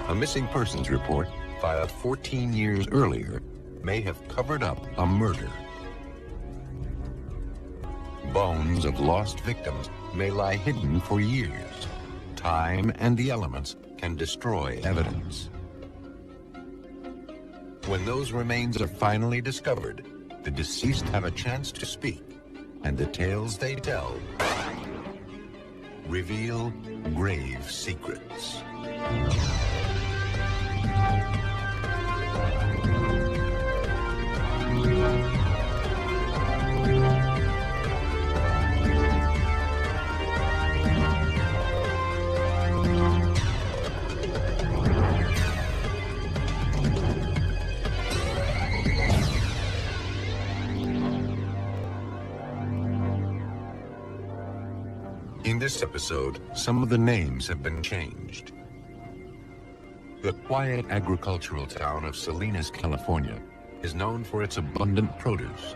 A missing persons report filed 14 years earlier may have covered up a murder. Bones of lost victims may lie hidden for years. Time and the elements can destroy evidence. When those remains are finally discovered, the deceased have a chance to speak, and the tales they tell reveal grave secrets. In this episode, some of the names have been changed. The quiet agricultural town of Salinas, California, is known for its abundant produce.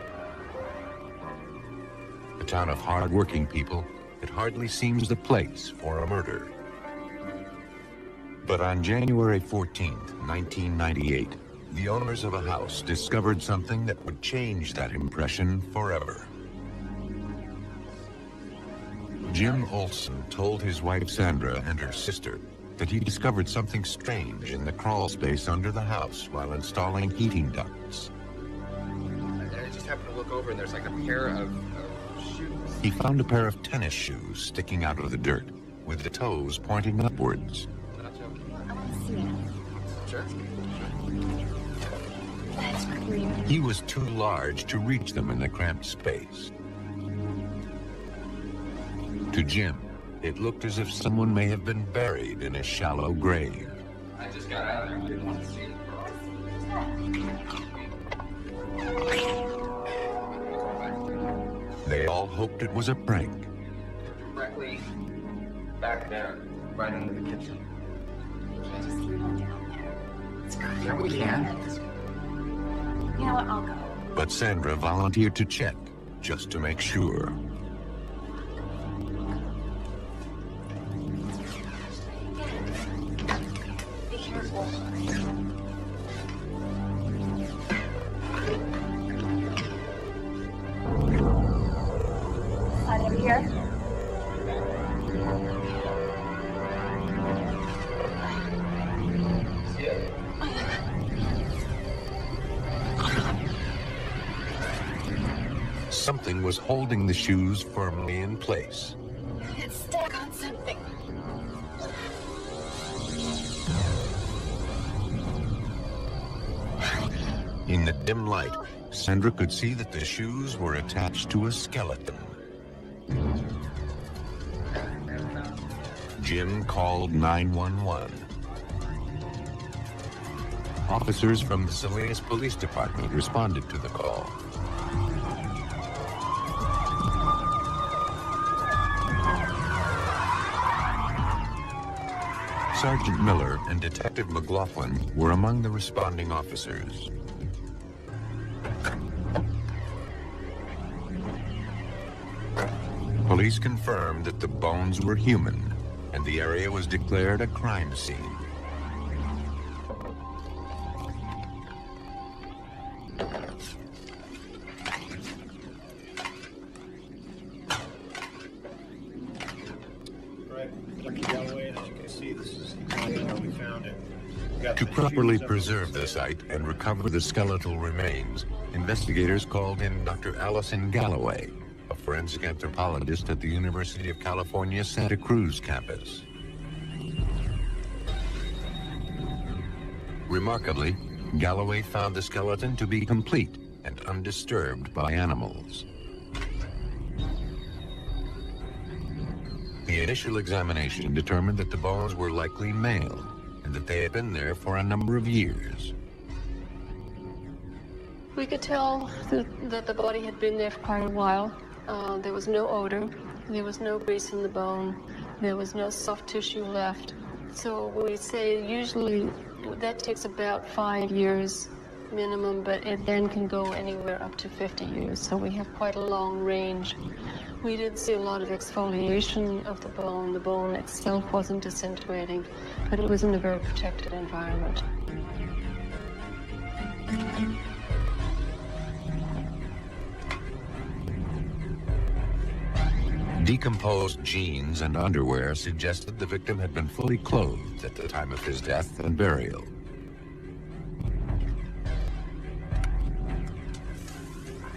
A town of hard-working people, it hardly seems the place for a murder. But on January 14th, 1998, the owners of a house discovered something that would change that impression forever. Jim Olson told his wife Sandra and her sister that he discovered something strange in the crawl space under the house while installing heating ducts. I just happened to look over and there's like a pair of shoes. He found a pair of tennis shoes sticking out of the dirt, with the toes pointing upwards. I'm not joking. I want to see it. Sure. That's creepy. He was too large to reach them in the cramped space. To Jim, it looked as if someone may have been buried in a shallow grave. I just got out of there. I didn't want to see it. They all hoped it was a prank. Directly back there, right under the kitchen. We can't just leave them down there. It's creepy. Yeah, we can. You know what? I'll go. But Sandra volunteered to check, just to make sure. Be careful. Slide over here. Something was holding the shoes firmly in place. It's stuck on something. In the dim light, Sandra could see that the shoes were attached to a skeleton. Jim called 911. Officers from the Salinas Police Department responded to the call. Sergeant Miller and Detective McLaughlin were among the responding officers. Police confirmed that the bones were human, and the area was declared a crime scene. Dr. Galloway, as you can see, this is exactly how we found it. We got To the properly shoes up- preserve the site and recover the skeletal remains, investigators called in Dr. Allison Galloway, a forensic anthropologist at the University of California, Santa Cruz campus. Remarkably, Galloway found the skeleton to be complete and undisturbed by animals. The initial examination determined that the bones were likely male and that they had been there for a number of years. We could tell that the body had been there for quite a while. There was no odor, there was no grease in the bone, there was no soft tissue left. So we say usually that takes about 5 years minimum, but it then can go anywhere up to 50 years. So we have quite a long range. We did see a lot of exfoliation of the bone. The bone itself wasn't disintegrating, but it was in a very protected environment. Decomposed jeans and underwear suggested the victim had been fully clothed at the time of his death and burial.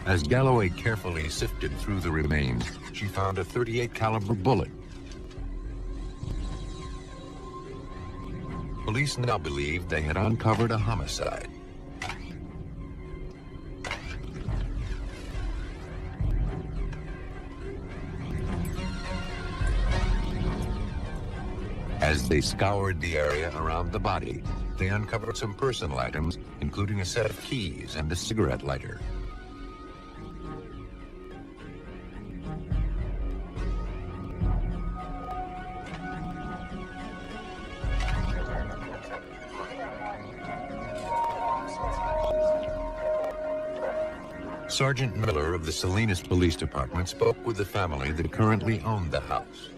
As Galloway carefully sifted through the remains, she found a .38 caliber bullet. Police now believed they had uncovered a homicide. As they scoured the area around the body, they uncovered some personal items, including a set of keys and a cigarette lighter. Sergeant Miller of the Salinas Police Department spoke with the family that currently owned the house.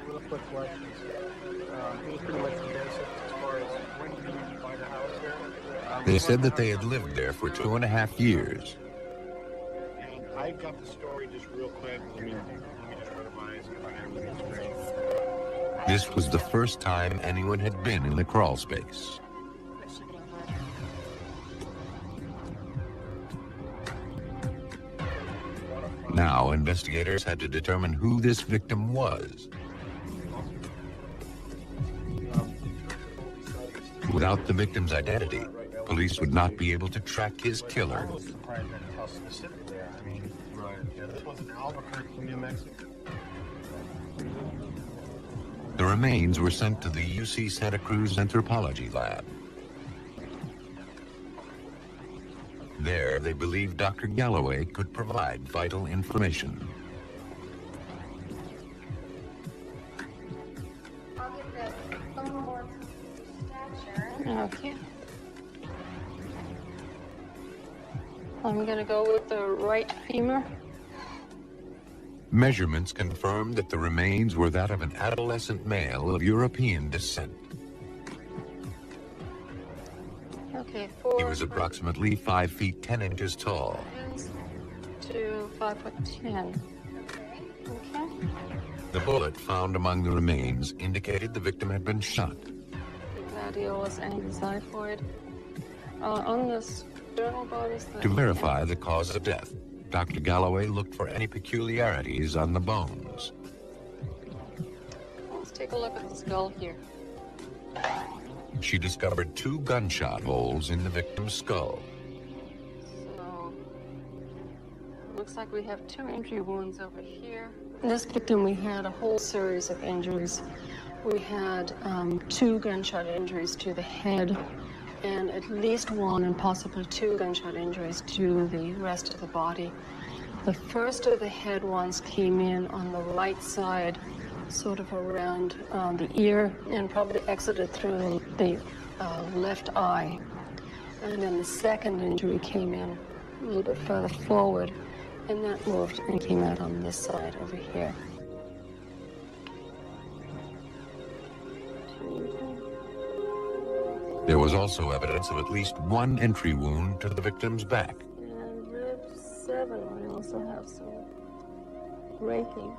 Real quick questions. It was pretty much the basics as far as when did you buy the house here? They said that they had lived there for 2.5 years. And I got the story just real quick. Let me just run it by and see if I have everything straight. This was the first time anyone had been in the crawl space. Now, investigators had to determine who this victim was. Without the victim's identity, police would not be able to track his killer. I'm surprised that it's how specific they are. I mean, right. Yeah, this was in Albuquerque, New Mexico. The remains were sent to the UC Santa Cruz Anthropology Lab. There, they believed Dr. Galloway could provide vital information. I'll get the phone more stature. Okay. I'm gonna go with the right femur. Measurements confirmed that the remains were that of an adolescent male of European descent. Okay, He was approximately 5 feet 10 inches tall. to 5'10". Okay. The bullet found among the remains indicated the victim had been shot. Gladiolus and the xiphoid. On the sternal bodies. To verify the cause of death, Dr. Galloway looked for any peculiarities on the bones. Let's take a look at the skull here. She discovered 2 gunshot holes in the victim's skull. So, looks like we have 2 entry wounds over here. In this victim, we had a whole series of injuries. We had 2 gunshot injuries to the head, and at least 1 and possibly 2 gunshot injuries to the rest of the body. The first of the head ones came in on the right side, sort of around the ear, and probably exited through the left eye. And then the second injury came in a little bit further forward, and that moved and came out on this side over here. There was also evidence of at least 1 entry wound to the victim's back. And rib 7, we also have some raking.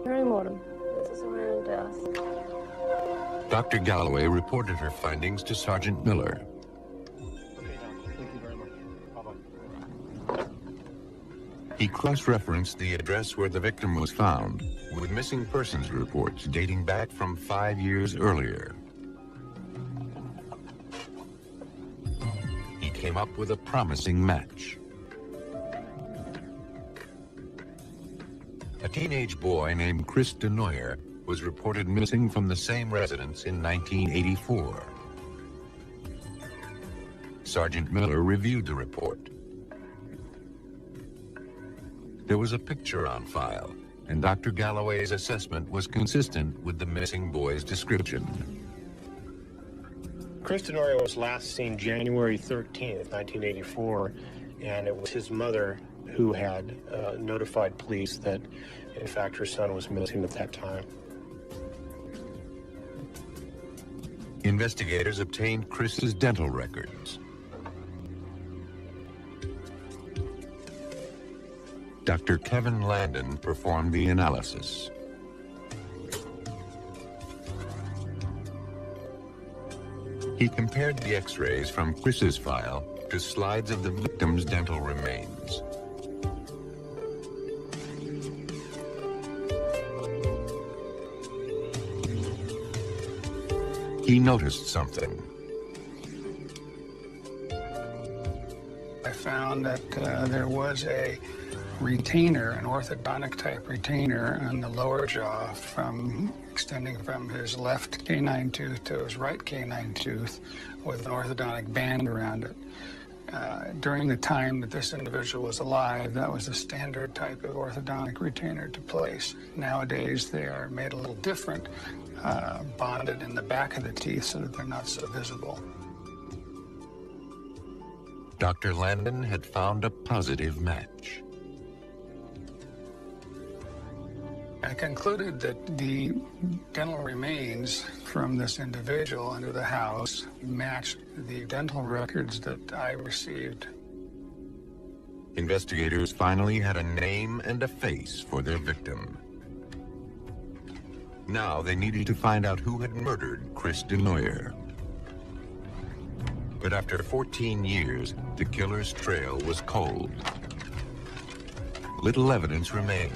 Perimortem. This is around death. Dr. Galloway reported her findings to Sergeant Miller. Okay, Doc. Thank you very much. Bye-bye. He cross-referenced the address where the victim was found with missing persons reports dating back from 5 years earlier. He came up with a promising match. A teenage boy named Chris DeNoyer was reported missing from the same residence in 1984. Sergeant Miller reviewed the report. There was a picture on file, and Dr. Galloway's assessment was consistent with the missing boy's description. Chris DeNoyer was last seen January 13th, 1984, and it was his mother who had notified police that, in fact, her son was missing at that time. Investigators obtained Chris's dental records. Dr. Kevin Landon performed the analysis. He compared the x-rays from Chris's file to slides of the victim's dental remains. He noticed something. I found that there was a retainer, an orthodontic type retainer on the lower jaw extending from his left canine tooth to his right canine tooth with an orthodontic band around it. During the time that this individual was alive, that was the standard type of orthodontic retainer to place. Nowadays, they are made a little different, bonded in the back of the teeth so that they're not so visible. Dr. Landon had found a positive match. I concluded that the dental remains from this individual under the house matched the dental records that I received. Investigators finally had a name and a face for their victim. Now they needed to find out who had murdered Chris DeNoyer. But after 14 years, the killer's trail was cold. Little evidence remained.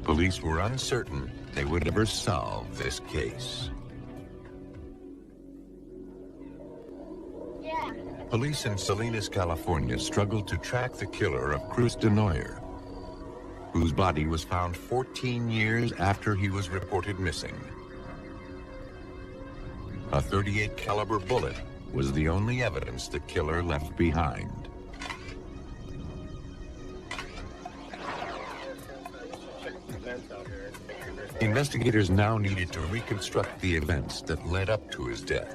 Police were uncertain they would ever solve this case. Police in Salinas, California struggled to track the killer of Chris DeNoyer, whose body was found 14 years after he was reported missing. A .38 caliber bullet was the only evidence the killer left behind. Investigators now needed to reconstruct the events that led up to his death.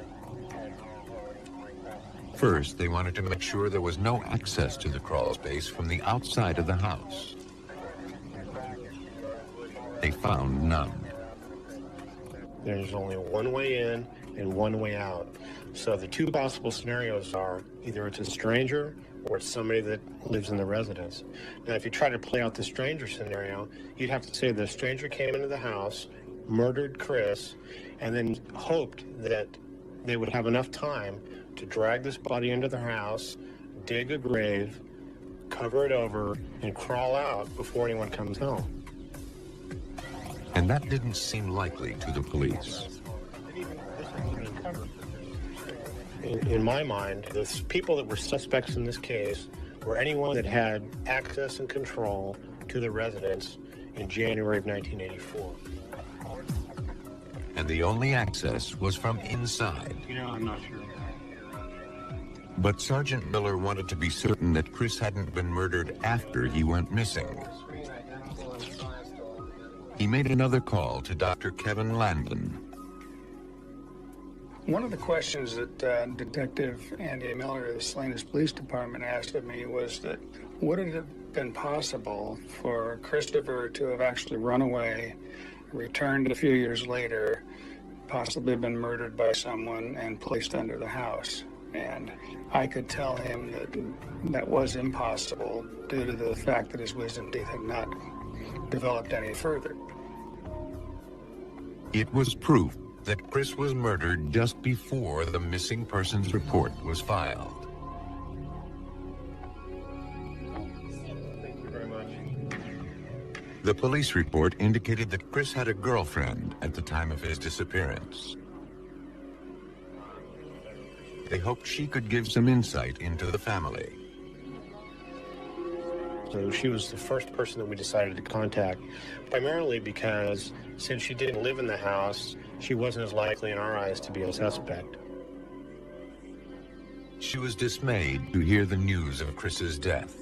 First, they wanted to make sure there was no access to the crawl space from the outside of the house. They found none. There's only one way in and one way out. So the two possible scenarios are either it's a stranger or it's somebody that lives in the residence. Now, if you try to play out the stranger scenario, you'd have to say the stranger came into the house, murdered Chris, and then hoped that they would have enough time to drag this body into the house, dig a grave, cover it over, and crawl out before anyone comes home. And that didn't seem likely to the police. In my mind, the people that were suspects in this case were anyone that had access and control to the residence in January of 1984. And the only access was from inside. I'm not sure. But Sergeant Miller wanted to be certain that Chris hadn't been murdered after he went missing. He made another call to Dr. Kevin Landon. One of the questions that Detective Andy Miller of the Salinas Police Department asked of me was that would it have been possible for Christopher to have actually run away, returned a few years later, possibly been murdered by someone and placed under the house? And I could tell him that that was impossible due to the fact that his wisdom teeth had not developed any further. It was proof that Chris was murdered just before the missing persons report was filed. Thank you very much. The police report indicated that Chris had a girlfriend at the time of his disappearance. They hoped she could give some insight into the family. So she was the first person that we decided to contact, primarily because since she didn't live in the house, she wasn't as likely in our eyes to be a suspect. She was dismayed to hear the news of Chris's death.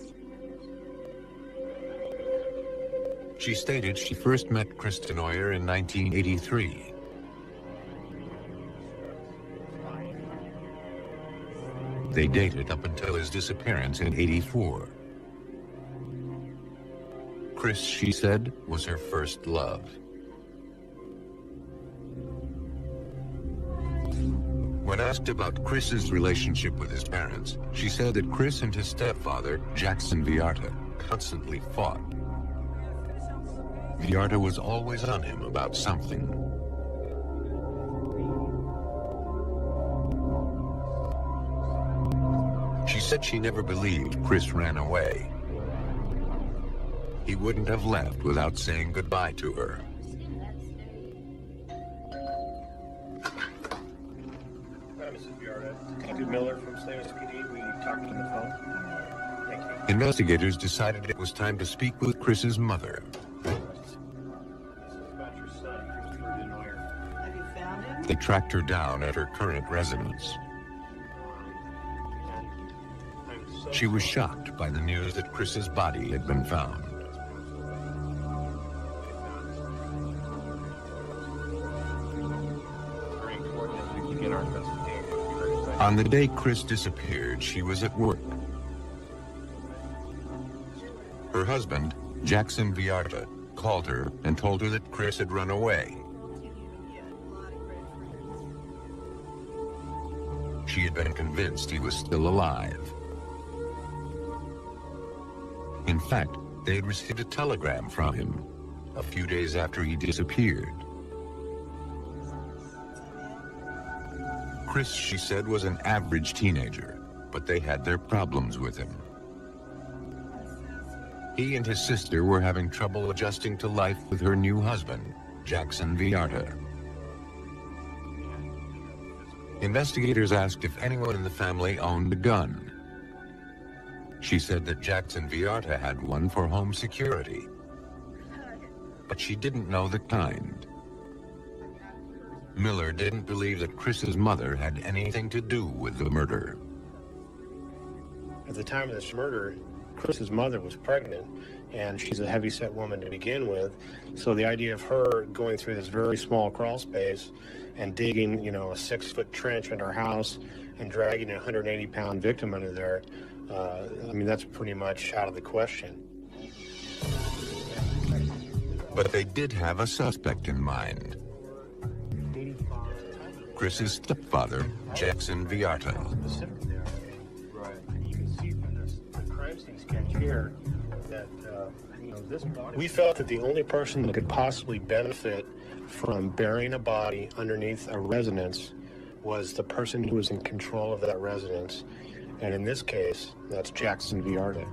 She stated she first met Chris DeNoyer in 1983. They dated up until his disappearance in '84. Chris, she said, was her first love. When asked about Chris's relationship with his parents, she said that Chris and his stepfather, Jackson Villarta, constantly fought. Villarta was always on him about something. She said she never believed Chris ran away. He wouldn't have left without saying goodbye to her. Mrs. Villarta, Detective Miller from Salinas PD. We talked on the phone. Thank you. Investigators decided it was time to speak with Chris's mother. This is about your son, Christopher Denoyer. Have you found him? They tracked her down at her current residence. I'm so She was shocked by the news that Chris's body had been found. very important as we begin our investigation. On the day Chris disappeared, she was at work. Her husband, Jackson Villarta, called her and told her that Chris had run away. She had been convinced he was still alive. In fact, they had received a telegram from him a few days after he disappeared. Chris, she said, was an average teenager, but they had their problems with him. He and his sister were having trouble adjusting to life with her new husband, Jackson Villarta. Investigators asked if anyone in the family owned a gun. She said that Jackson Villarta had one for home security, but she didn't know the kind. Miller didn't believe that Chris's mother had anything to do with the murder. At the time of this murder, Chris's mother was pregnant, and she's a heavy-set woman to begin with. So the idea of her going through this very small crawl space and digging, a 6-foot trench in her house and dragging a 180-pound victim under there, that's pretty much out of the question. But they did have a suspect in mind. Chris's stepfather, Jackson Villarta. Specifically there. Right. And you can see from the crime scene sketch here that this body. We felt that the only person that could possibly benefit from burying a body underneath a residence was the person who was in control of that residence. And in this case, that's Jackson Villarta.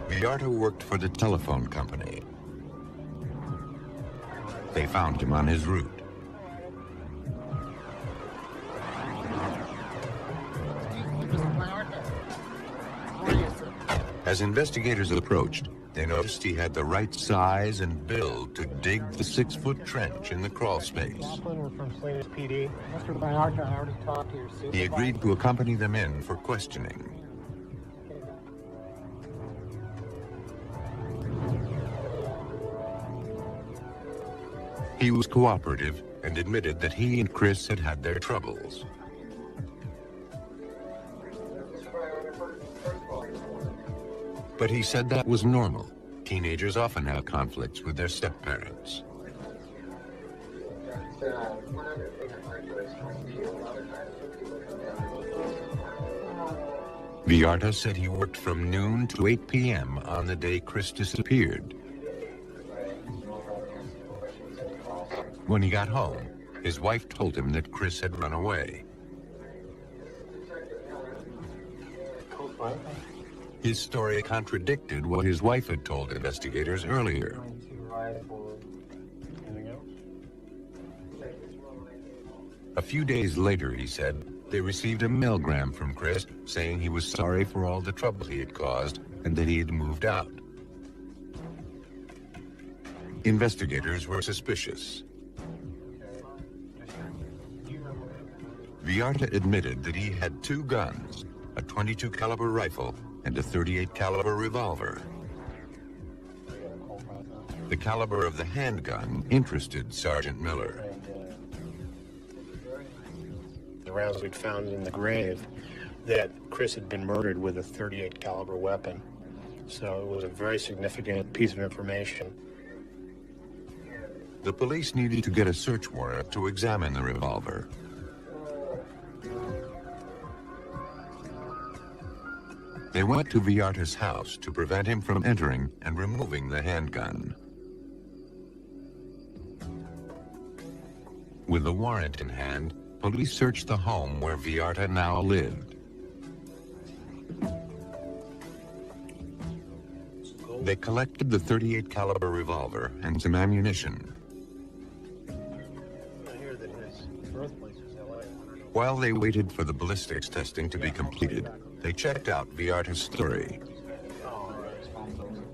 Villarta worked for the telephone company. They found him on his route. As investigators approached, they noticed he had the right size and build to dig the 6-foot trench in the crawl space. We're from Salinas PD. Mr. Villarta, I already talked to your supervisor. He agreed to accompany them in for questioning. He was cooperative and admitted that he and Chris had had their troubles. But he said that was normal. Teenagers often have conflicts with their step-parents. Villarta said he worked from noon to 8 p.m. on the day Chris disappeared. When he got home, his wife told him that Chris had run away. His story contradicted what his wife had told investigators earlier. A few days later, he said, they received a mailgram from Chris saying he was sorry for all the trouble he had caused and that he had moved out. Investigators were suspicious. Villarta admitted that he had 2 guns, a .22 caliber rifle and a .38 caliber revolver. The caliber of the handgun interested Sergeant Miller. The rounds we'd found in the grave, that Chris had been murdered with a .38 caliber weapon. So it was a very significant piece of information. The police needed to get a search warrant to examine the revolver. They went to Villarta's house to prevent him from entering and removing the handgun. With the warrant in hand, police searched the home where Villarta now lived. They collected the .38 caliber revolver and some ammunition. I hear that his birthplace is LA. While they waited for the ballistics testing to be completed, they checked out Villarta's story.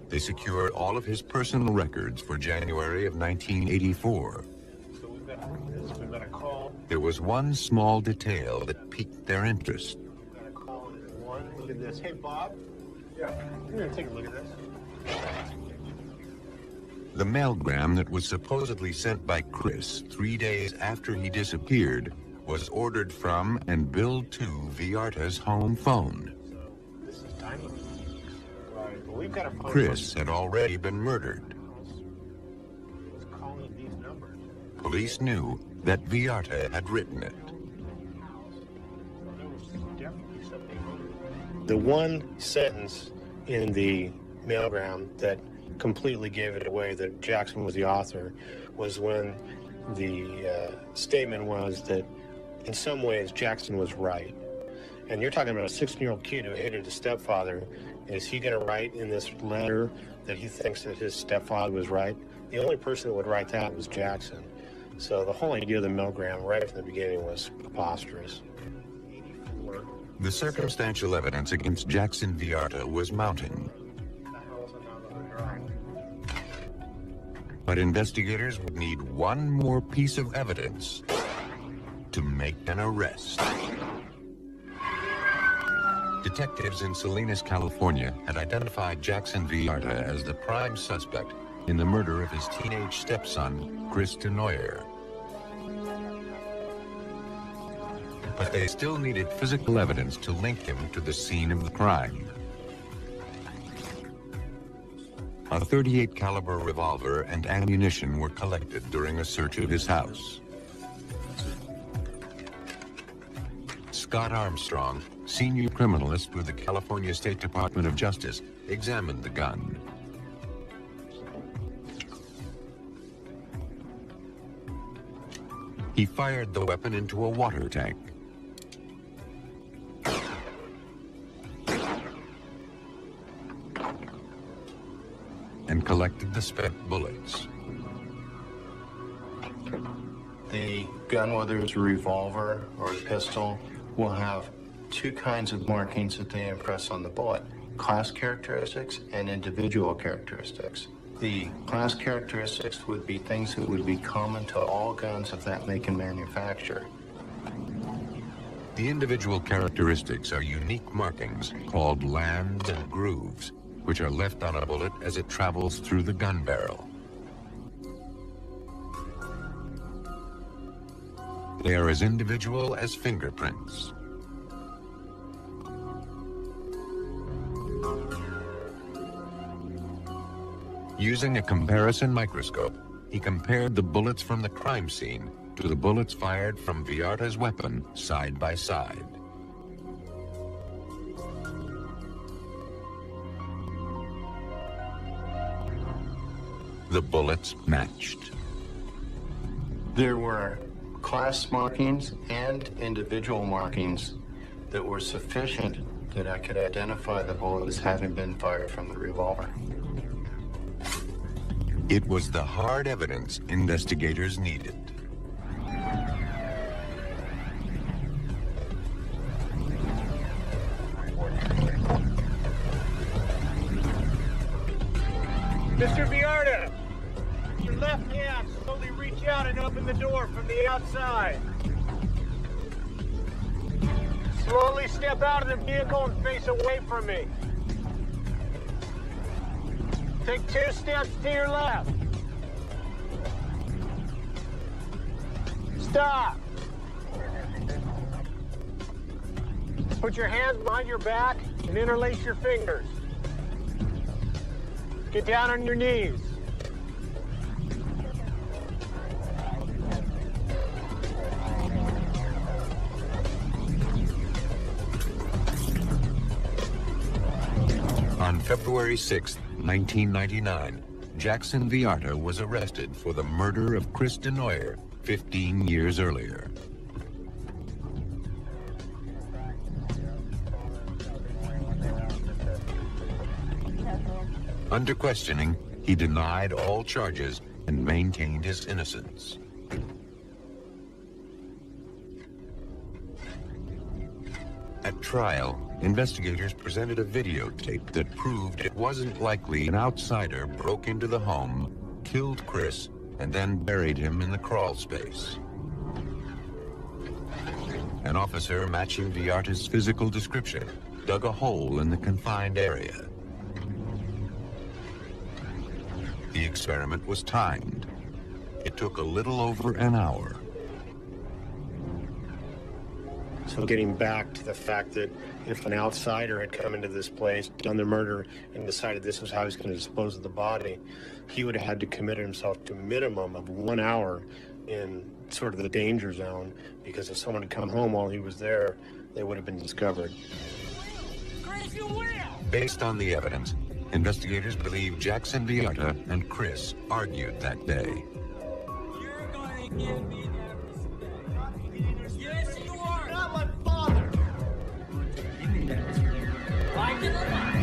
They secured all of his personal records for January of 1984. So we've got a call. There was one small detail that piqued their interest. We've got a call at one. Look at this. Hey, Bob. Yeah. Come here and take a look at this. The mailgram that was supposedly sent by Chris 3 days after he disappeared was ordered from and billed to Villarta's home phone. So this is timely. Right. Well, we've got a phone. Chris had already been murdered. Was calling these numbers. Police knew that Villarta had written it. There was definitely something. The one sentence in the mailgram that completely gave it away that Jackson was the author was when the statement was that in some ways Jackson was right. And you're talking about a 16-year-old kid who hated his stepfather. Is he going to write in this letter that he thinks that his stepfather was right? The only person that would write that was Jackson. So the whole idea of the mailgram right from the beginning was preposterous. The circumstantial evidence against Jackson Villarta was mounting. But investigators would need one more piece of evidence to make an arrest. Detectives in Salinas, California had identified Jackson Villarta as the prime suspect in the murder of his teenage stepson, Chris Denoyer. But they still needed physical evidence to link him to the scene of the crime. A .38 caliber revolver and ammunition were collected during a search of his house. Scott Armstrong, senior criminalist with the California State Department of Justice, examined the gun. He fired the weapon into a water tank. And collected the spent bullets. The gun, whether it's a revolver or a pistol, will have two kinds of markings that they impress on the bullet: class characteristics and individual characteristics. The class characteristics would be things that would be common to all guns of that make and manufacture. The individual characteristics are unique markings called lands and grooves, which are left on a bullet as it travels through the gun barrel. They are as individual as fingerprints. Using a comparison microscope, he compared the bullets from the crime scene to the bullets fired from Villarta's weapon side by side. The bullets matched. There were class markings and individual markings that were sufficient that I could identify the bullet as having been fired from the revolver. It was the hard evidence investigators needed. Mr. Villarta, your left hand, slowly reach out and open the door from the outside. Slowly step out of the vehicle and face away from me. Take 2 steps to your left. Stop. Put your hands behind your back and interlace your fingers. Get down on your knees. On February 6, 1999, Jackson Viarta was arrested for the murder of Chris DeNoyer 15 years earlier. Under questioning, he denied all charges and maintained his innocence. At trial, investigators presented a videotape that proved it wasn't likely an outsider broke into the home, killed Chris, and then buried him in the crawl space. An officer matching Viarta's physical description dug a hole in the confined area. The experiment was timed. It took a little over an hour. So getting back to the fact that if an outsider had come into this place, done the murder, and decided this was how he was going to dispose of the body, he would have had to commit himself to a minimum of 1 hour in sort of the danger zone, because if someone had come home while he was there, they would have been discovered. Based on the evidence, investigators believe Jackson Viarta and Chris argued that day. You're going to give me that respect. Yes, you are. Not my father. Give me that respect. Like it or not.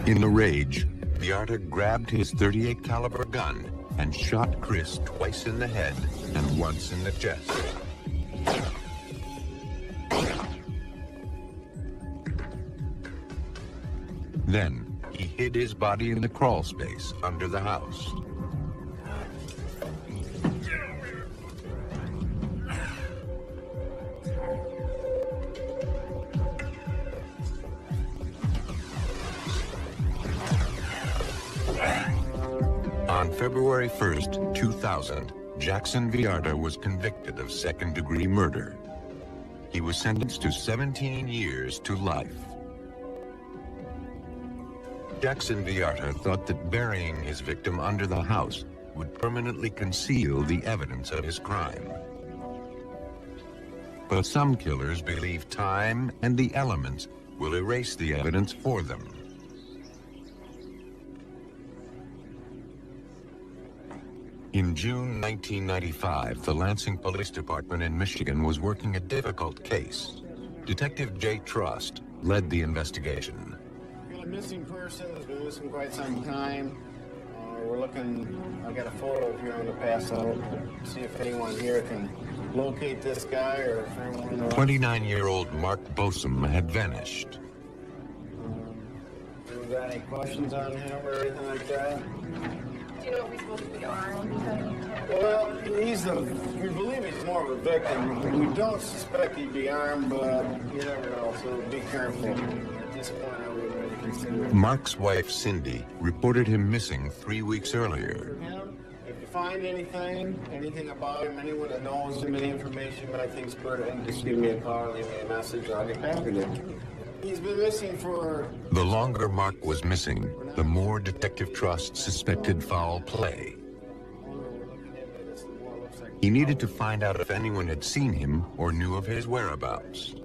In a rage, Viarta grabbed his .38 caliber gun and shot Chris twice in the head and once in the chest. Then, he hid his body in the crawl space under the house. On February 1st, 2000, Jackson Viarta was convicted of second-degree murder. He was sentenced to 17 years to life. Jackson Viarta thought that burying his victim under the house would permanently conceal the evidence of his crime. But some killers believe time and the elements will erase the evidence for them. In June 1995, the Lansing Police Department in Michigan was working a difficult case. Detective Jay Trust led the investigation. A missing person has been missing quite some time. We're looking, I got a photo here I'm going to pass out, see if anyone here can locate this guy or if anyone knows. 29-year-old Mark Bosom had vanished. Do we got any questions on him or anything like that? Do you know if he's supposed to be armed? Well, we believe he's more of a victim. We don't suspect he'd be armed, but you never know, so be careful. At this point, I wouldn't really consider it. Mark's wife, Cindy, reported him missing 3 weeks earlier. If you find anything about him, anyone that knows him, any information that I think's pertinent, just give me a call, leave me a message, I'll get back with you. He's been missing for... The longer Mark was missing, the more Detective Trust suspected foul play. He needed to find out if anyone had seen him or knew of his whereabouts.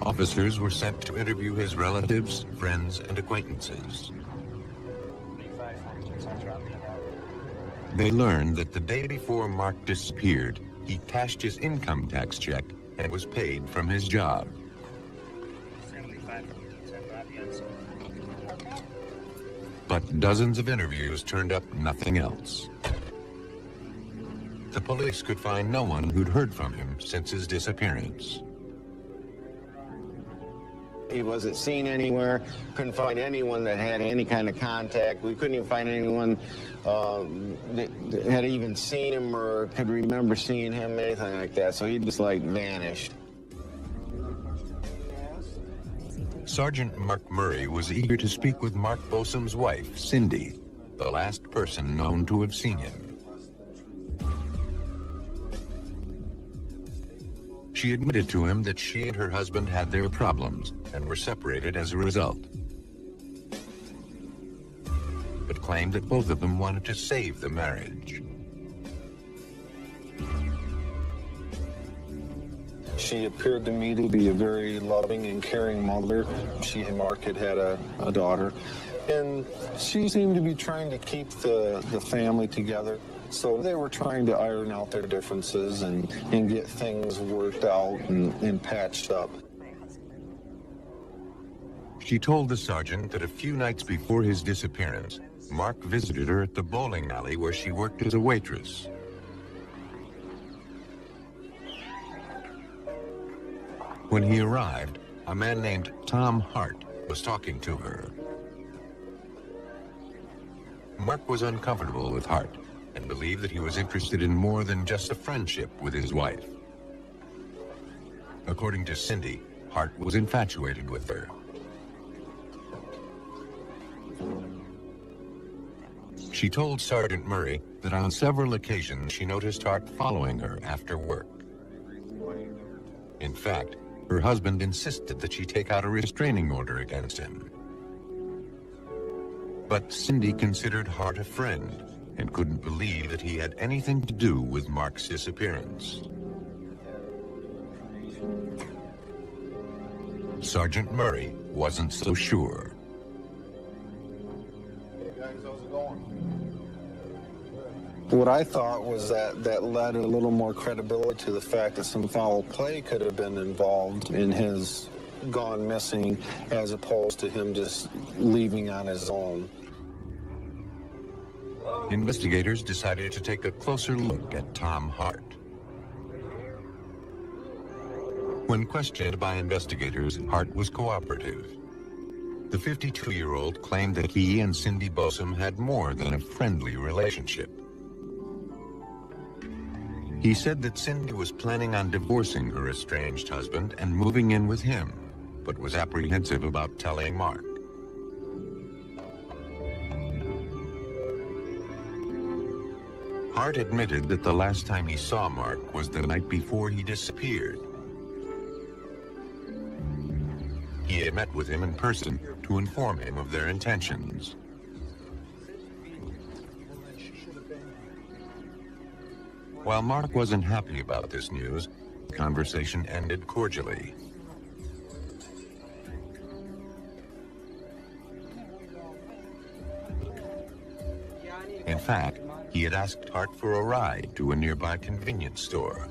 Officers were sent to interview his relatives, friends, and acquaintances. They learned that the day before Mark disappeared, he cashed his income tax check and was paid from his job. But dozens of interviews turned up nothing else. The police could find no one who'd heard from him since his disappearance. He wasn't seen anywhere, couldn't find anyone that had any kind of contact. We couldn't even find anyone that had even seen him or could remember seeing him, anything like that. So he just like vanished. Sergeant Mark Murray was eager to speak with Mark Bosom's wife, Cindy, the last person known to have seen him. She admitted to him that she and her husband had their problems and were separated as a result, but claimed that both of them wanted to save the marriage. She appeared to me to be a very loving and caring mother. She and Mark had a daughter, and she seemed to be trying to keep the family together. So they were trying to iron out their differences and get things worked out and patched up. She told the sergeant that a few nights before his disappearance, Mark visited her at the bowling alley where she worked as a waitress. When he arrived, a man named Tom Hart was talking to her. Mark was uncomfortable with Hart and believed that he was interested in more than just a friendship with his wife. According to Cindy, Hart was infatuated with her. She told Sergeant Murray that on several occasions she noticed Hart following her after work. In fact, her husband insisted that she take out a restraining order against him. But Cindy considered Hart a friend and couldn't believe that he had anything to do with Mark's disappearance. Sergeant Murray wasn't so sure. What I thought was that led a little more credibility to the fact that some foul play could have been involved in his gone missing, as opposed to him just leaving on his own. Investigators decided to take a closer look at Tom Hart. When questioned by investigators, Hart was cooperative. The 52-year-old claimed that he and Cindy Bosom had more than a friendly relationship. He said that Cindy was planning on divorcing her estranged husband and moving in with him, but was apprehensive about telling Mark. Hart admitted that the last time he saw Mark was the night before he disappeared. He had met with him in person to inform him of their intentions. While Mark wasn't happy about this news, the conversation ended cordially. In fact, he had asked Hart for a ride to a nearby convenience store.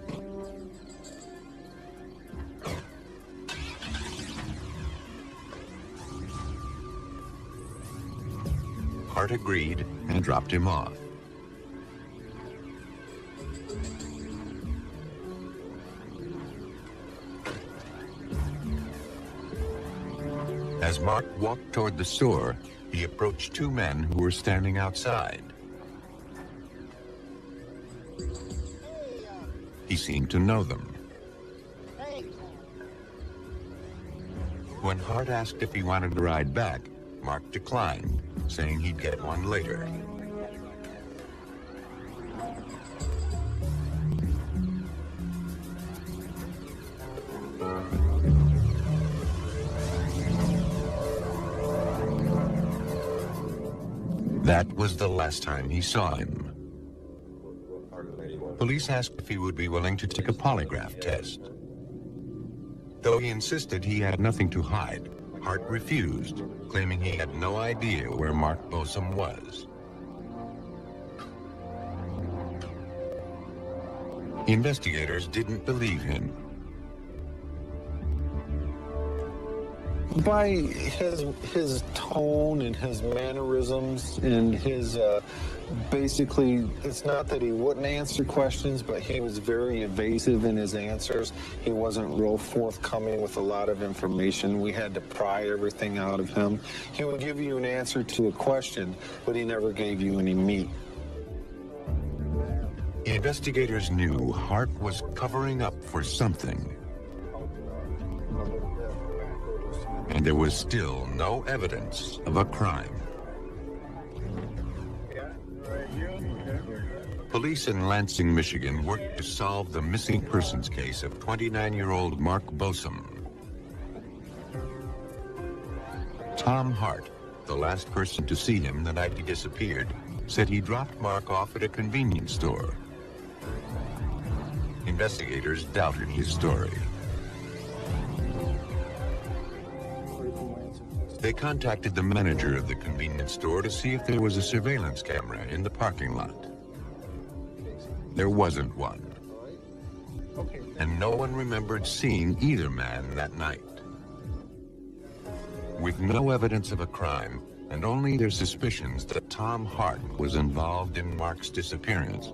Hart agreed and dropped him off. As Mark walked toward the store, he approached two men who were standing outside. He seemed to know them. When Hart asked if he wanted to ride back, Mark declined, saying he'd get one later. That was the last time he saw him. Police asked if he would be willing to take a polygraph test. Though he insisted he had nothing to hide, Hart refused, claiming he had no idea where Mark Bosom was. Investigators didn't believe him. By his tone and his mannerisms and his basically, it's not that he wouldn't answer questions, but he was very evasive in his answers. He wasn't real forthcoming with a lot of information. We had to pry everything out of him. He would give you an answer to a question, but he never gave you any meat. Investigators knew Hart was covering up for something. And there was still no evidence of a crime. Police in Lansing, Michigan worked to solve the missing persons case of 29-year-old Mark Bosom. Tom Hart, the last person to see him the night he disappeared, said he dropped Mark off at a convenience store. Investigators doubted his story. They contacted the manager of the convenience store to see if there was a surveillance camera in the parking lot. There wasn't one. And no one remembered seeing either man that night. With no evidence of a crime, and only their suspicions that Tom Hart was involved in Mark's disappearance,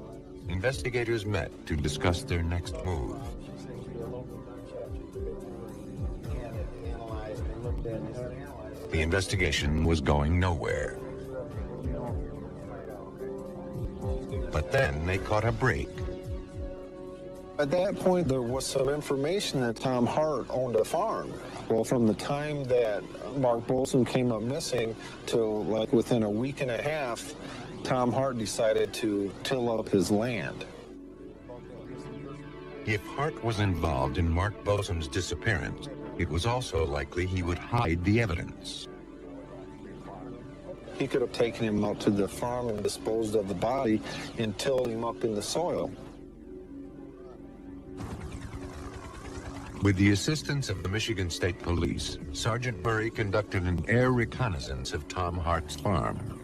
investigators met to discuss their next move. The investigation was going nowhere. But then they caught a break. At that point, there was some information that Tom Hart owned a farm. Well, from the time that Mark Bosom came up missing to like within a week and a half, Tom Hart decided to till up his land. If Hart was involved in Mark Bosom's disappearance, it was also likely he would hide the evidence. He could have taken him out to the farm and disposed of the body and tilled him up in the soil. With the assistance of the Michigan State Police, Sergeant Murray conducted an air reconnaissance of Tom Hart's farm.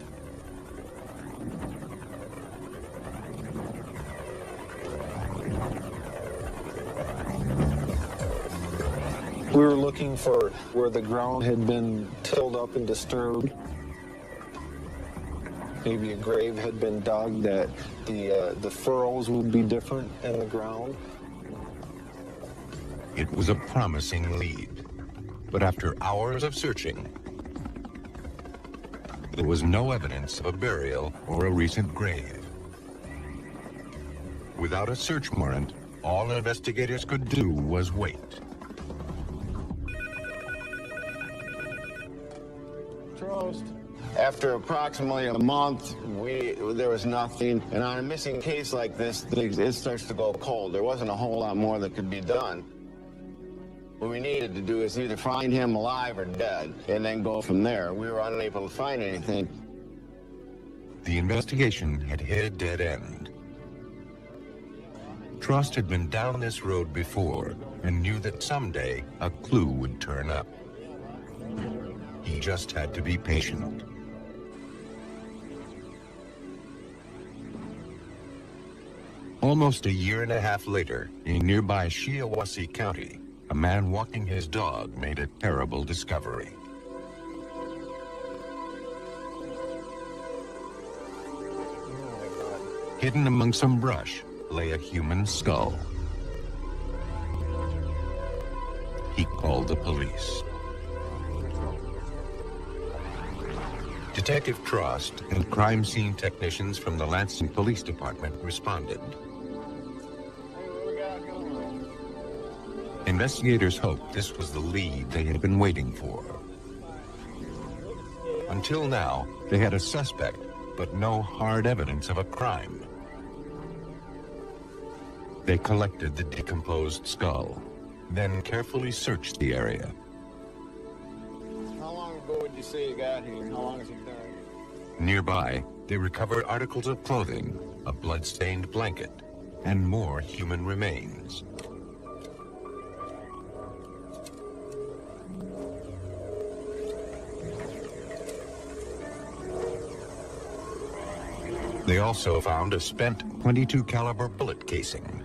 We were looking for where the ground had been tilled up and disturbed. Maybe a grave had been dug that the furrows would be different in the ground. It was a promising lead, but after hours of searching, there was no evidence of a burial or a recent grave. Without a search warrant, all investigators could do was wait. After approximately a month, there was nothing. And on a missing case like this, it starts to go cold. There wasn't a whole lot more that could be done. What we needed to do is either find him alive or dead, and then go from there. We were unable to find anything. The investigation had hit a dead end. Trost had been down this road before and knew that someday a clue would turn up. He just had to be patient. Almost a year and a half later, in nearby Shiawassee County, a man walking his dog made a terrible discovery. Hidden among some brush lay a human skull. He called the police. Detective Trost and crime scene technicians from the Lansing Police Department responded. Investigators hoped this was the lead they had been waiting for. Until now, they had a suspect, but no hard evidence of a crime. They collected the decomposed skull, then carefully searched the area. How long ago would you say you got here? How long has he been? Nearby, they recovered articles of clothing, a blood-stained blanket, and more human remains. They also found a spent .22 caliber bullet casing.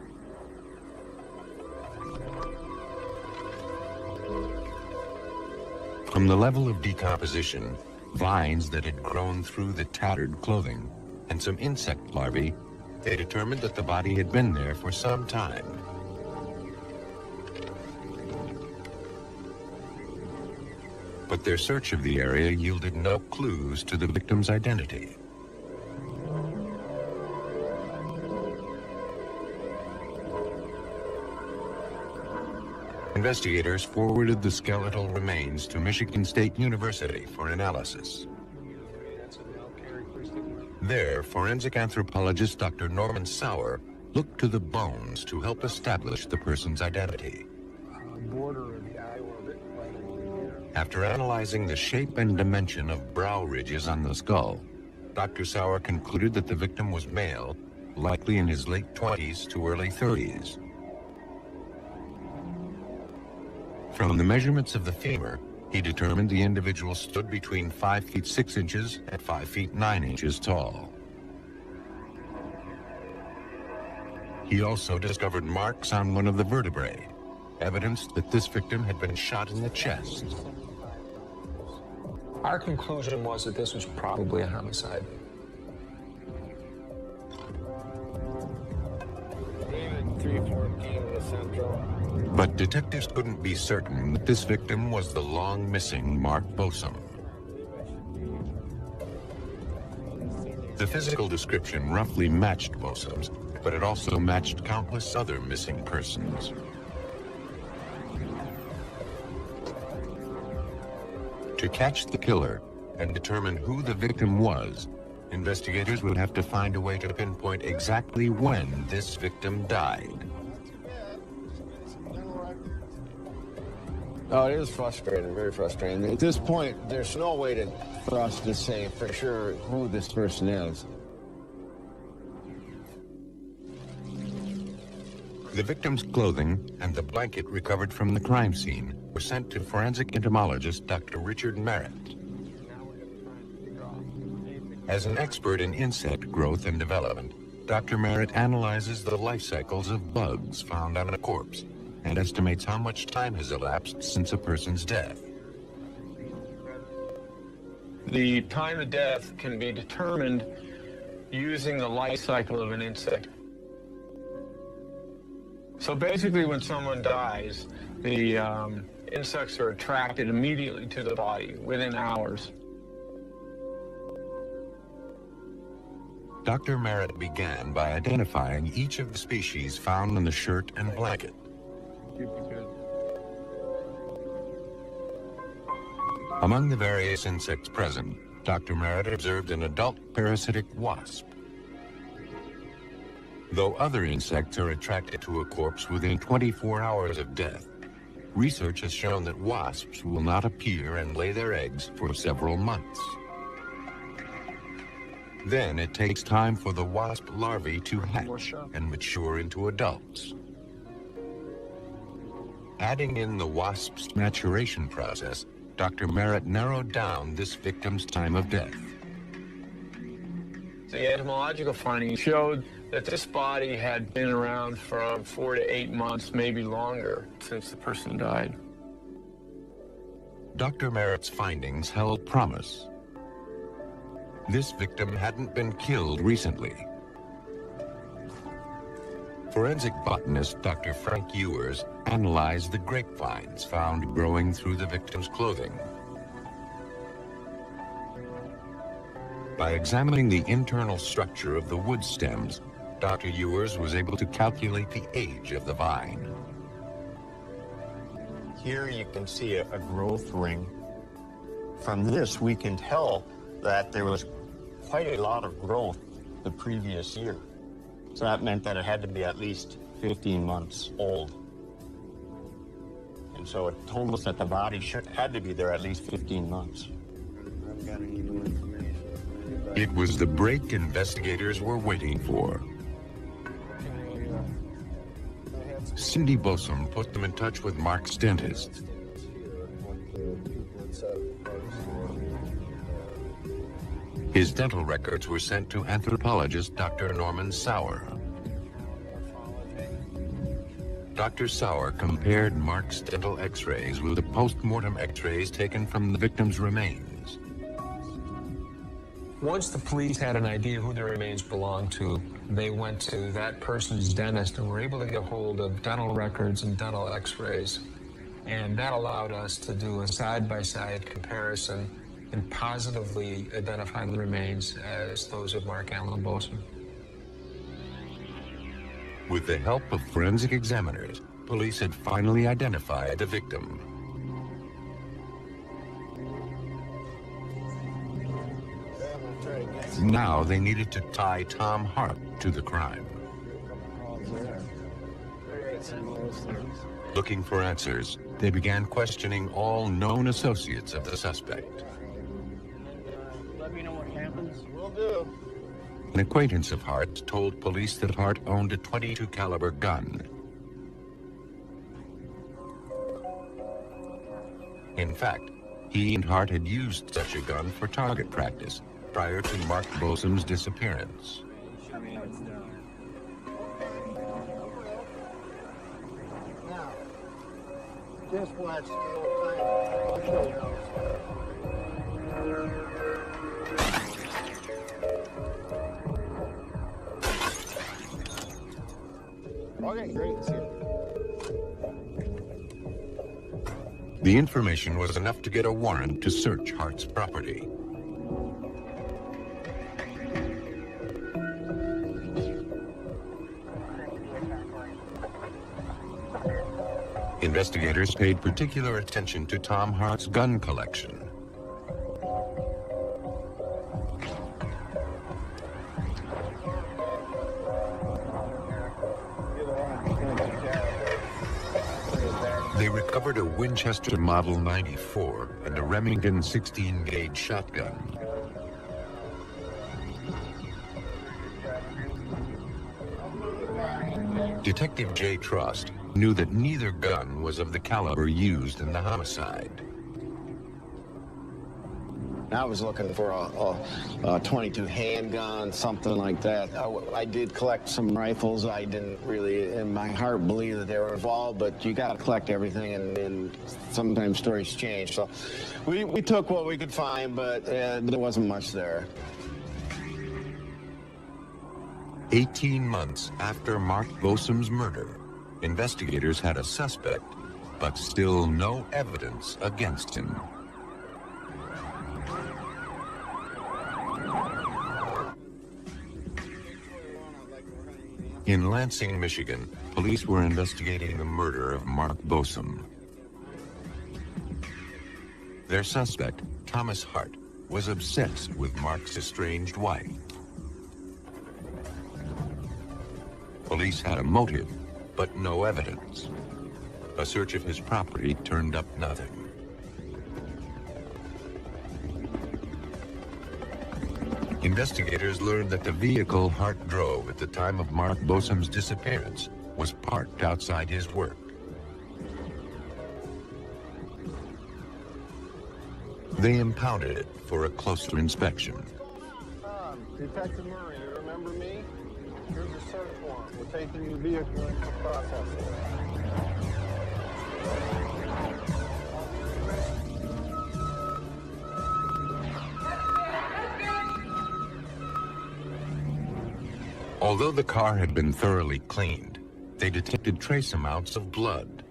From the level of decomposition, vines that had grown through the tattered clothing, and some insect larvae, they determined that the body had been there for some time. But their search of the area yielded no clues to the victim's identity. Investigators forwarded the skeletal remains to Michigan State University for analysis. That's a male characteristic. There, forensic anthropologist Dr. Norman Sauer looked to the bones to help establish the person's identity. Border of the eye orbit. After analyzing the shape and dimension of brow ridges on the skull, Dr. Sauer concluded that the victim was male, likely in his late 20s to early 30s. From the measurements of the femur, he determined the individual stood between 5 feet 6 inches and 5 feet 9 inches tall. He also discovered marks on one of the vertebrae, evidence that this victim had been shot in the chest. Our conclusion was that this was probably a homicide. But detectives couldn't be certain that this victim was the long-missing Mark Bosom. The physical description roughly matched Bosom's, but it also matched countless other missing persons. To catch the killer and determine who the victim was, investigators would have to find a way to pinpoint exactly when this victim died. Oh, it is frustrating, very frustrating. At this point, there's no way for us to say for sure who this person is. The victim's clothing and the blanket recovered from the crime scene were sent to forensic entomologist Dr. Richard Merritt. As an expert in insect growth and development, Dr. Merritt analyzes the life cycles of bugs found on a corpse and estimates how much time has elapsed since a person's death. The time of death can be determined using the life cycle of an insect. So basically, when someone dies, the insects are attracted immediately to the body within hours. Dr. Merritt began by identifying each of the species found in the shirt and blanket. Among the various insects present, Dr. Merritt observed an adult parasitic wasp. Though other insects are attracted to a corpse within 24 hours of death, research has shown that wasps will not appear and lay their eggs for several months. Then it takes time for the wasp larvae to hatch and mature into adults. Adding in the wasp's maturation process, Dr. Merritt narrowed down this victim's time of death. The entomological findings showed that this body had been around from 4 to 8 months, maybe longer, since the person died. Dr. Merritt's findings held promise. This victim hadn't been killed recently. Forensic botanist Dr. Frank Ewers analyzed the grapevines found growing through the victim's clothing. By examining the internal structure of the wood stems, Dr. Ewers was able to calculate the age of the vine. Here you can see a growth ring. From this, we can tell that there was quite a lot of growth the previous year. So that meant that it had to be at least 15 months old. And so it told us that the body had to be there at least 15 months. It was the break investigators were waiting for. Cindy Bosom put them in touch with Mark's dentist. His dental records were sent to anthropologist Dr. Norman Sauer. Dr. Sauer compared Mark's dental x-rays with the post-mortem x-rays taken from the victim's remains. Once the police had an idea who the remains belonged to, they went to that person's dentist and were able to get hold of dental records and dental x-rays. And that allowed us to do a side-by-side comparison and positively identify the remains as those of Mark Allen Bosom. With the help of forensic examiners, police had finally identified the victim. Now they needed to tie Tom Hart to the crime. Looking for answers, they began questioning all known associates of the suspect. Let me know what happens. Will do. An acquaintance of Hart's told police that Hart owned a .22 caliber gun. In fact, he and Hart had used such a gun for target practice prior to Mark Bosom's disappearance. Now, just watch the whole time. I'll show you how it's done. Okay, great. See you. The information was enough to get a warrant to search Hart's property. Investigators paid particular attention to Tom Hart's gun collection. They recovered a Winchester Model 94 and a Remington 16-gauge shotgun. Detective Jay Trost knew that neither gun was of the caliber used in the homicide. I was looking for a 22 handgun, something like that. I did collect some rifles. I didn't really, in my heart, believe that they were involved, but you got to collect everything, and sometimes stories change. So we took what we could find, but there wasn't much there. 18 months after Mark Bosom's murder, investigators had a suspect, but still no evidence against him. In Lansing, Michigan, police were investigating the murder of Mark Bosom. Their suspect, Thomas Hart, was obsessed with Mark's estranged wife. Police had a motive, but no evidence. A search of his property turned up nothing. Investigators learned that the vehicle Hart drove at the time of Mark Bosom's disappearance was parked outside his work. They impounded it for a closer inspection. Detective Murray, you remember me? Here's a search warrant. We're taking your vehicle in for processing. Although the car had been thoroughly cleaned, they detected trace amounts of blood.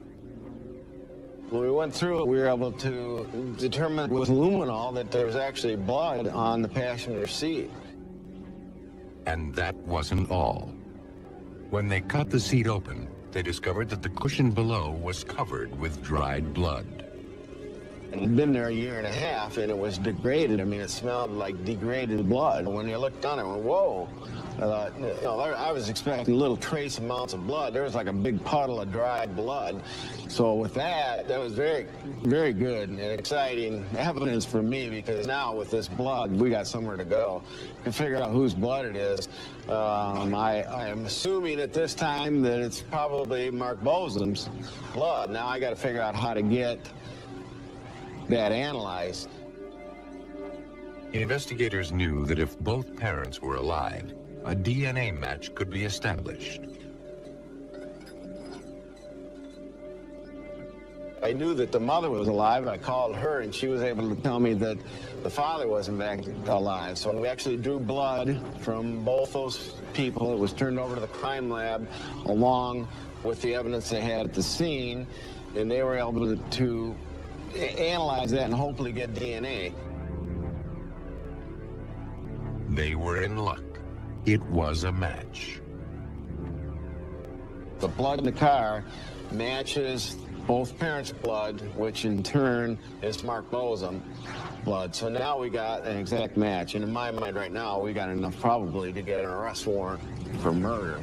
When we went through it, we were able to determine with luminol that there was actually blood on the passenger seat. And that wasn't all. When they cut the seat open, they discovered that the cushion below was covered with dried blood. It had been there a year and a half, and it was degraded. I mean, it smelled like degraded blood. When you looked on it, I went, whoa. I thought, you know, I was expecting little trace amounts of blood. There was like a big puddle of dried blood. So with that was very, very good and exciting evidence for me, because now with this blood, we got somewhere to go. We can figure out whose blood it is. I am assuming at this time that it's probably Mark Bosom's blood. Now I got to figure out how to get that analyzed. Investigators knew that if both parents were alive, a DNA match could be established. I knew that the mother was alive. I called her, and she was able to tell me that the father was in fact alive. So we actually drew blood from both those people. It was turned over to the crime lab along with the evidence they had at the scene, and they were able to analyze that and hopefully get DNA. They were in luck. It was a match. The blood in the car matches both parents' blood, which in turn is Mark Bosom. blood. So now we got an exact match. And in my mind right now, we got enough probably to get an arrest warrant for murder.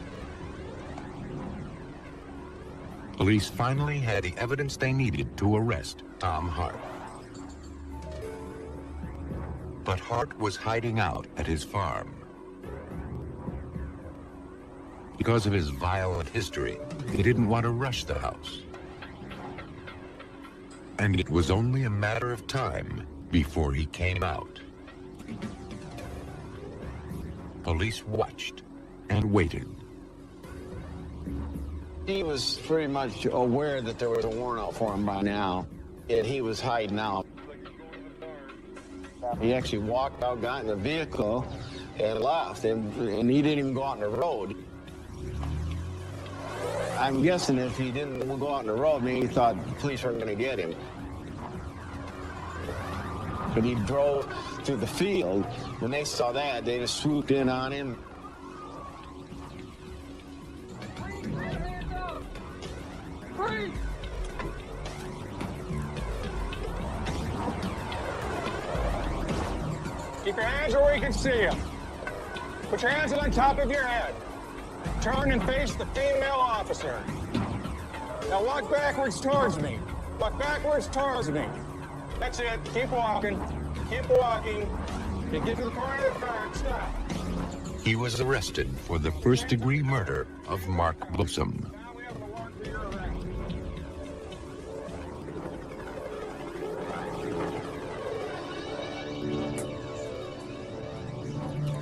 Police finally had the evidence they needed to arrest Tom Hart. But Hart was hiding out at his farm. Because of his violent history, he didn't want to rush the house. And it was only a matter of time before he came out. Police watched and waited. He was pretty much aware that there was a warrant out for him by now, and he was hiding out. He actually walked out, got in the vehicle, and left, and he didn't even go out on the road. I'm guessing if he didn't go out on the road, maybe he thought the police weren't going to get him. But he drove through the field. When they saw that, they just swooped in on him. Keep your hands where we can see you. Put your hands on top of your head. Turn and face the female officer. Now walk backwards towards me. Walk backwards towards me. That's it. Keep walking. Keep walking. You get to the corner of the car and stop. He was arrested for the first-degree murder of Mark Bosom.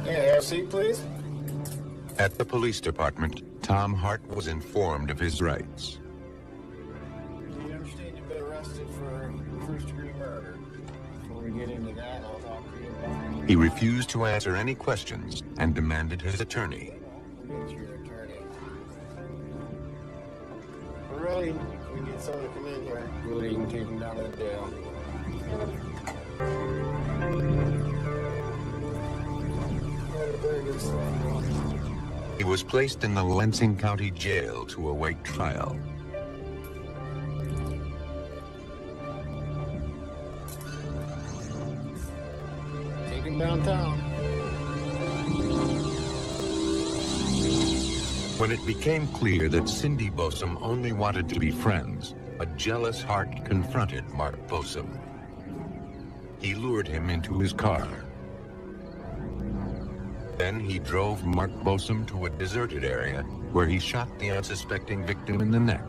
Hey, have a seat, please. At the police department, Tom Hart was informed of his rights. You understand you've been arrested for first-degree murder. Before we get into that, I'll talk to you about it. He refused to answer any questions and demanded his attorney. We'll get your attorney. We're ready. We get someone to come in here. Really, you can take him down to the jail. He was placed in the Lansing County Jail to await trial. Take him downtown. When it became clear that Cindy Bosom only wanted to be friends, a jealous Hart confronted Mark Bosom. He lured him into his car. Then he drove Mark Bosom to a deserted area where he shot the unsuspecting victim in the neck.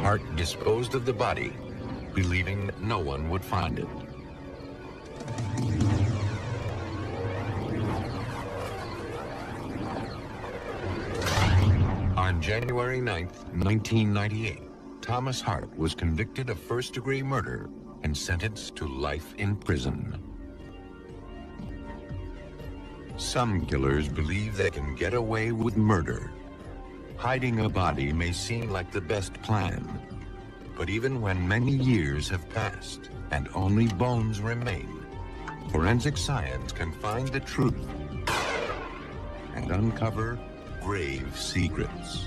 Hart disposed of the body, believing that no one would find it. On January 9th, 1998, Thomas Hart was convicted of first-degree murder and sentenced to life in prison. Some killers believe they can get away with murder. Hiding a body may seem like the best plan, but even when many years have passed and only bones remain, forensic science can find the truth and uncover grave secrets.